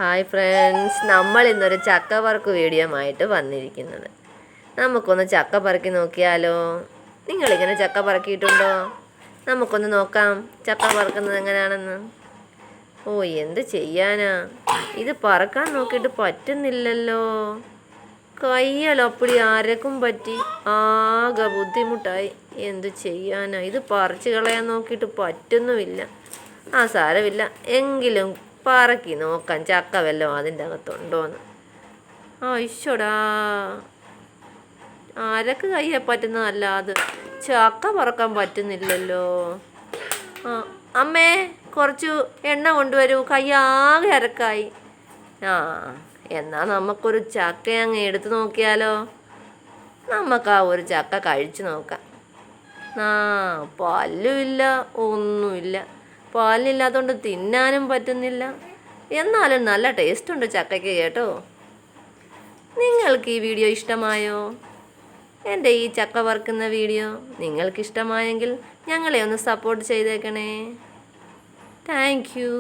Hi friends, നമ്മൾ ഇന്നൊരു ചക്ക വറുക്ക് വീഡിയോ ആയിട്ട് വന്നിരിക്കുന്നത്. നമുക്കൊന്ന് ചക്ക പറക്കി നോക്കിയാലോ? നിങ്ങളിങ്ങനെ ചക്ക പറക്കിയിട്ടുണ്ടോ? നമുക്കൊന്ന് നോക്കാം ചക്ക പറക്കുന്നത് എങ്ങനെയാണെന്ന്. ഓ, എന്ത് ചെയ്യാനാ, ഇത് പറക്കാൻ നോക്കിയിട്ട് പറ്റുന്നില്ലല്ലോ. കയ്യലപ്പടി ആരക്കും പറ്റി ആകെ ബുദ്ധിമുട്ടായി. എന്ത് ചെയ്യാനാ, ഇത് പറിച്ചു കളയാൻ നോക്കിയിട്ട് പറ്റുന്നുമില്ല. സാരമില്ല, എങ്കിലും പറക്കി നോക്കാം ചക്ക വല്ലതും അതിൻ്റെ അകത്തുണ്ടോയെന്ന്. ഈശോടാ, അരക്ക് കയ്യെ പറ്റുന്നതല്ല, അത് ചക്ക പറക്കാൻ പറ്റുന്നില്ലല്ലോ. അമ്മേ, കുറച്ച് എണ്ണ കൊണ്ടുവരൂ, കയ്യാകെ അരക്കായി. എന്നാൽ നമുക്കൊരു ചക്ക അങ്ങ് എടുത്ത് നോക്കിയാലോ? നമുക്ക് ഒരു ചക്ക കഴിച്ചു നോക്കാം. പല്ലുമില്ല, ഒന്നുമില്ല. പാലില്ലാത്തതുകൊണ്ട് തിന്നാനും പറ്റുന്നില്ല. എന്നാലും നല്ല ടേസ്റ്റ് ഉണ്ട് ചക്കയ്ക്ക് കേട്ടോ. നിങ്ങൾക്ക് ഈ വീഡിയോ ഇഷ്ടമായോ? എൻ്റെ ഈ ചക്ക വറുക്കുന്ന വീഡിയോ നിങ്ങൾക്ക് ഇഷ്ടമായെങ്കിൽ ഞങ്ങളെ ഒന്ന് സപ്പോർട്ട് ചെയ്തേക്കണേ. Thank you.